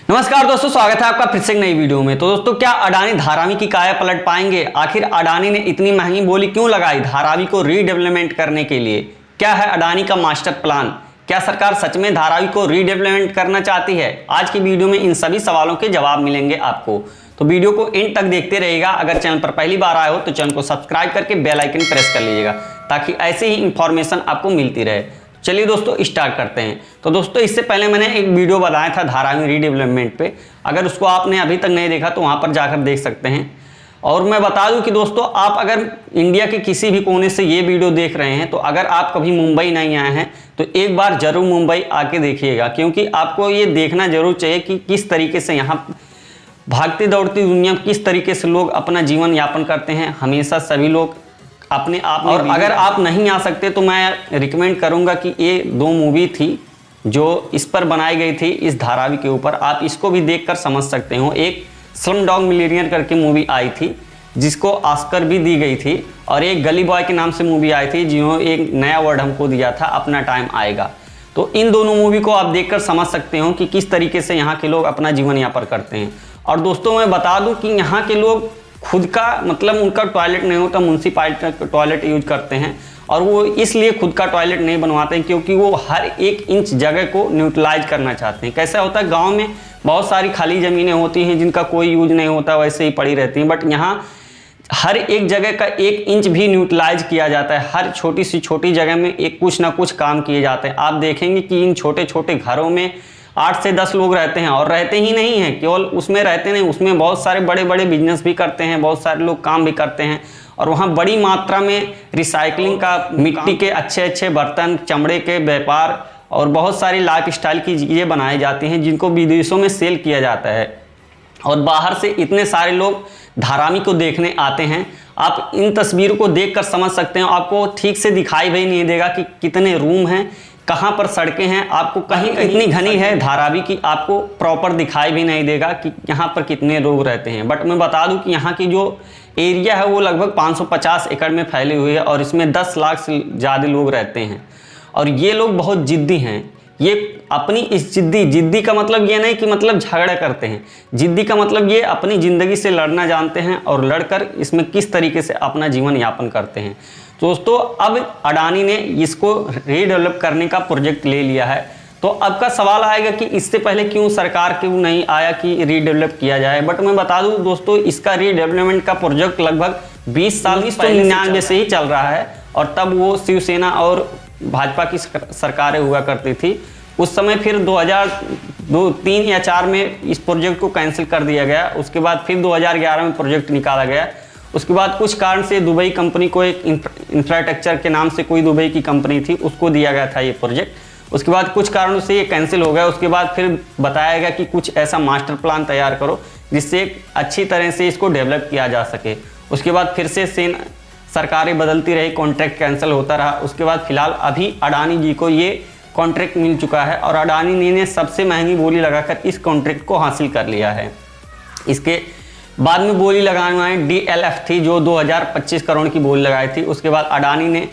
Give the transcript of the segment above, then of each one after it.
नमस्कार दोस्तों, स्वागत है आपका फिर से एक नई वीडियो में। तो दोस्तों, क्या अडानी धारावी की काया पलट पाएंगे? आखिर अडानी ने इतनी महंगी बोली क्यों लगाई धारावी को रीडेवलपमेंट करने के लिए? क्या है अडानी का मास्टर प्लान? क्या सरकार सच में धारावी को रीडेवलपमेंट करना चाहती है? आज की वीडियो में इन सभी सवालों के जवाब मिलेंगे आपको, तो वीडियो को एंड तक देखते रहिएगा। अगर चैनल पर पहली बार आए हो तो चैनल को सब्सक्राइब करके बेल आइकन प्रेस कर लीजिएगा ताकि ऐसे ही इंफॉर्मेशन आपको मिलती रहे। चलिए दोस्तों, स्टार्ट करते हैं। तो दोस्तों, इससे पहले मैंने एक वीडियो बनाया था धारावी रीडेवलपमेंट पे। अगर उसको आपने अभी तक नहीं देखा तो वहाँ पर जाकर देख सकते हैं। और मैं बता दूं कि दोस्तों, आप अगर इंडिया के किसी भी कोने से ये वीडियो देख रहे हैं तो अगर आप कभी मुंबई नहीं आए हैं तो एक बार जरूर मुंबई आके देखिएगा, क्योंकि आपको ये देखना जरूर चाहिए कि किस तरीके से यहाँ भागती दौड़ती दुनिया में किस तरीके से लोग अपना जीवन यापन करते हैं। हमेशा सभी लोग अपने आप में, और अगर आप नहीं आ सकते तो मैं रिकमेंड करूंगा कि ये दो मूवी थी जो इस पर बनाई गई थी, इस धारावी के ऊपर। आप इसको भी देखकर समझ सकते हो। एक स्लम डॉग मिलियनेयर करके मूवी आई थी जिसको ऑस्कर भी दी गई थी, और एक गली बॉय के नाम से मूवी आई थी जिन्होंने एक नया वर्ड हमको दिया था, अपना टाइम आएगा। तो इन दोनों मूवी को आप देखकर समझ सकते हो कि किस तरीके से यहाँ के लोग अपना जीवन यापन करते हैं। और दोस्तों, मैं बता दूं कि यहाँ के लोग खुद का मतलब उनका टॉयलेट नहीं होता, म्यूनसिपालिटी का टॉयलेट यूज करते हैं। और वो इसलिए खुद का टॉयलेट नहीं बनवाते हैं क्योंकि वो हर एक इंच जगह को न्यूट्रलाइज करना चाहते हैं। कैसा होता है, गांव में बहुत सारी खाली ज़मीनें होती हैं जिनका कोई यूज नहीं होता, वैसे ही पड़ी रहती हैं। बट यहाँ हर एक जगह का एक इंच भी न्यूट्रलाइज किया जाता है। हर छोटी सी छोटी जगह में एक कुछ ना कुछ काम किए जाते हैं। आप देखेंगे कि इन छोटे छोटे घरों में 8 से 10 लोग रहते हैं, और रहते ही नहीं हैं, केवल उसमें रहते नहीं, उसमें बहुत सारे बड़े बड़े बिजनेस भी करते हैं, बहुत सारे लोग काम भी करते हैं। और वहाँ बड़ी मात्रा में रिसाइकलिंग का, मिट्टी के अच्छे अच्छे बर्तन, चमड़े के व्यापार और बहुत सारी लाइफ स्टाइल की चीज़ें बनाई जाती हैं जिनको विदेशों में सेल किया जाता है। और बाहर से इतने सारे लोग धारावी को देखने आते हैं। आप इन तस्वीरों को देखकर समझ सकते हैं। आपको ठीक से दिखाई भी नहीं देगा कि कितने रूम हैं, कहाँ पर सड़कें हैं। आपको कहीं इतनी घनी है धारावी की आपको प्रॉपर दिखाई भी नहीं देगा कि यहाँ पर कितने लोग रहते हैं। बट मैं बता दूं कि यहाँ की जो एरिया है वो लगभग 550 एकड़ में फैली हुई है, और इसमें 10 लाख से ज़्यादा लोग रहते हैं। और ये लोग बहुत जिद्दी हैं। ये अपनी इस जिद्दी का मतलब ये नहीं कि मतलब झगड़ा करते हैं। जिद्दी का मतलब ये अपनी ज़िंदगी से लड़ना जानते हैं और लड़कर इसमें किस तरीके से अपना जीवन यापन करते हैं। दोस्तों, अब अडानी ने इसको रीडेवलप करने का प्रोजेक्ट ले लिया है। तो अब का सवाल आएगा कि इससे पहले क्यों सरकार क्यों नहीं आया कि रीडेवलप किया जाए। बट मैं बता दूं दोस्तों, इसका रीडेवलपमेंट का प्रोजेक्ट लगभग 20 साल 1999 से ही चल रहा है। और तब वो शिवसेना और भाजपा की सरकारें हुआ करती थी। उस समय फिर 2003 या 4 में इस प्रोजेक्ट को कैंसिल कर दिया गया। उसके बाद फिर 2011 में प्रोजेक्ट निकाला गया। उसके बाद कुछ कारण से दुबई कंपनी को, एक इंफ्रास्ट्रक्चर के नाम से कोई दुबई की कंपनी थी, उसको दिया गया था ये प्रोजेक्ट। उसके बाद कुछ कारणों से ये कैंसिल हो गया। उसके बाद फिर बताया गया कि कुछ ऐसा मास्टर प्लान तैयार करो जिससे अच्छी तरह से इसको डेवलप किया जा सके। उसके बाद फिर से सरकारें बदलती रही, कॉन्ट्रैक्ट कैंसिल होता रहा। उसके बाद फिलहाल अभी अडानी जी को ये कॉन्ट्रैक्ट मिल चुका है, और अडानी जी ने सबसे महंगी बोली लगाकर इस कॉन्ट्रैक्ट को हासिल कर लिया है। इसके बाद में बोली लगाने वाली DLF थी जो 2025 करोड़ की बोली लगाई थी। उसके बाद अडानी ने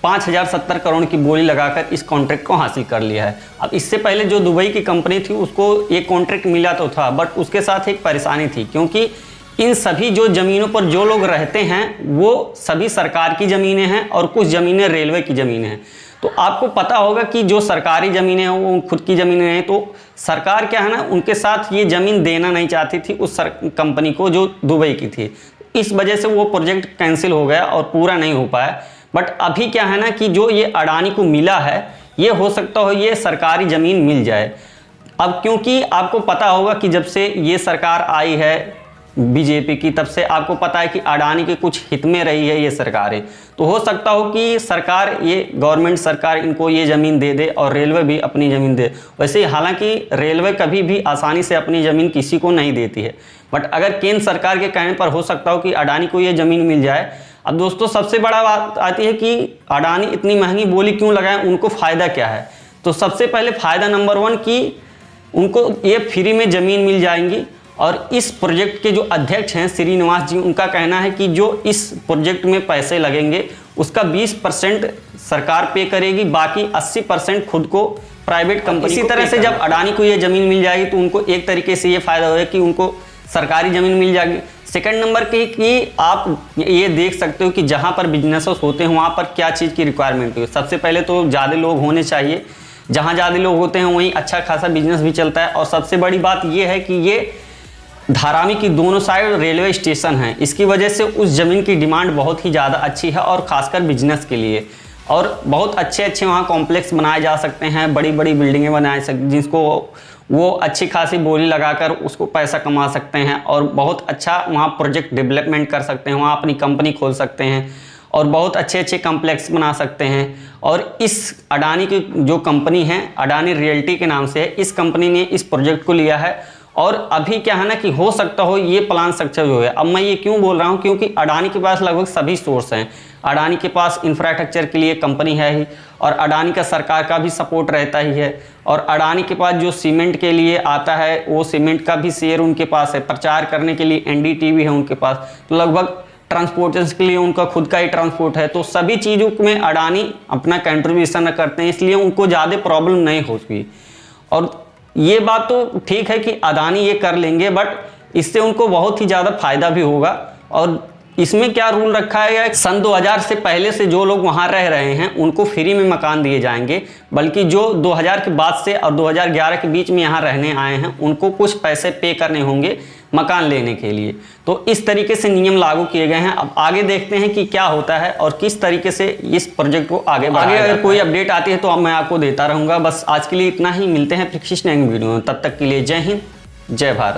5070 करोड़ की बोली लगाकर इस कॉन्ट्रैक्ट को हासिल कर लिया है। अब इससे पहले जो दुबई की कंपनी थी उसको ये कॉन्ट्रैक्ट मिला तो था, बट उसके साथ एक परेशानी थी, क्योंकि इन सभी जो ज़मीनों पर जो लोग रहते हैं वो सभी सरकार की ज़मीनें हैं और कुछ ज़मीनें रेलवे की ज़मीनें हैं। तो आपको पता होगा कि जो सरकारी ज़मीनें हैं वो खुद की ज़मीनें हैं। तो सरकार क्या है ना, उनके साथ ये ज़मीन देना नहीं चाहती थी उस कंपनी को जो दुबई की थी। इस वजह से वो प्रोजेक्ट कैंसिल हो गया और पूरा नहीं हो पाया। बट अभी क्या है ना कि जो ये अडानी को मिला है, ये हो सकता हो ये सरकारी ज़मीन मिल जाए। अब क्योंकि आपको पता होगा कि जब से ये सरकार आई है बीजेपी की, तब से आपको पता है कि अडानी के कुछ हित में रही है ये सरकारें। तो हो सकता हो कि सरकार, ये गवर्नमेंट सरकार इनको ये ज़मीन दे दे और रेलवे भी अपनी ज़मीन दे। वैसे हालांकि रेलवे कभी भी आसानी से अपनी ज़मीन किसी को नहीं देती है, बट अगर केंद्र सरकार के कहने पर हो सकता हो कि अडानी को ये ज़मीन मिल जाए। अब दोस्तों, सबसे बड़ा बात आती है कि अडानी इतनी महंगी बोली क्यों लगाए, उनको फ़ायदा क्या है। तो सबसे पहले फ़ायदा नंबर 1 कि उनको ये फ्री में ज़मीन मिल जाएंगी। और इस प्रोजेक्ट के जो अध्यक्ष हैं श्रीनिवास जी, उनका कहना है कि जो इस प्रोजेक्ट में पैसे लगेंगे उसका 20% सरकार पे करेगी, बाकी 80% खुद को प्राइवेट कंपनी। इसी तरह से जब अडानी को ये ज़मीन मिल जाएगी तो उनको एक तरीके से ये फ़ायदा होगा कि उनको सरकारी ज़मीन मिल जाएगी। सेकंड नंबर की कि आप ये देख सकते हो कि जहाँ पर बिजनेसेस होते हैं वहाँ पर क्या चीज़ की रिक्वायरमेंट है। सबसे पहले तो ज़्यादा लोग होने चाहिए, जहाँ ज़्यादा लोग होते हैं वहीं अच्छा खासा बिजनेस भी चलता है। और सबसे बड़ी बात ये है कि ये धारावी की दोनों साइड रेलवे स्टेशन है, इसकी वजह से उस ज़मीन की डिमांड बहुत ही ज़्यादा अच्छी है और ख़ासकर बिजनेस के लिए। और बहुत अच्छे अच्छे वहाँ कॉम्प्लेक्स बनाए जा सकते हैं, बड़ी बड़ी बिल्डिंगें बनाए सकते, जिसको वो अच्छी खासी बोली लगाकर उसको पैसा कमा सकते हैं और बहुत अच्छा वहाँ प्रोजेक्ट डेवलपमेंट कर सकते हैं, वहाँ अपनी कंपनी खोल सकते हैं और बहुत अच्छे अच्छे कॉम्प्लेक्स बना सकते हैं। और इस अडानी की जो कंपनी है, अडानी रियल्टी के नाम से है, इस कंपनी ने इस प्रोजेक्ट को लिया है। और अभी क्या है ना कि हो सकता हो ये प्लान सक्सेस हो गया। अब मैं ये क्यों बोल रहा हूँ, क्योंकि अडानी के पास लगभग सभी सोर्स हैं। अडानी के पास इंफ्रास्ट्रक्चर के लिए कंपनी है ही, और अडानी का सरकार का भी सपोर्ट रहता ही है, और अडानी के पास जो सीमेंट के लिए आता है वो सीमेंट का भी शेयर उनके पास है, प्रचार करने के लिए एनडीटीवी है उनके पास, तो लगभग ट्रांसपोर्टेशन के लिए उनका खुद का ही ट्रांसपोर्ट है। तो सभी चीज़ों में अडानी अपना कंट्रीब्यूशन करते हैं, इसलिए उनको ज़्यादा प्रॉब्लम नहीं होगी। और ये बात तो ठीक है कि अडानी ये कर लेंगे, बट इससे उनको बहुत ही ज़्यादा फायदा भी होगा। और इसमें क्या रूल रखा है, सन 2000 से पहले से जो लोग वहाँ रह रहे हैं उनको फ्री में मकान दिए जाएंगे, बल्कि जो 2000 के बाद से और 2011 के बीच में यहाँ रहने आए हैं उनको कुछ पैसे पे करने होंगे मकान लेने के लिए। तो इस तरीके से नियम लागू किए गए हैं। अब आगे देखते हैं कि क्या होता है और किस तरीके से इस प्रोजेक्ट को आगे बढ़ाया जाता है। अगर कोई अपडेट आती है तो अब मैं आपको देता रहूँगा। बस आज के लिए इतना ही, मिलते हैं फिर नेक्स्ट वीडियो में, तब तक के लिए जय हिंद, जय भारत।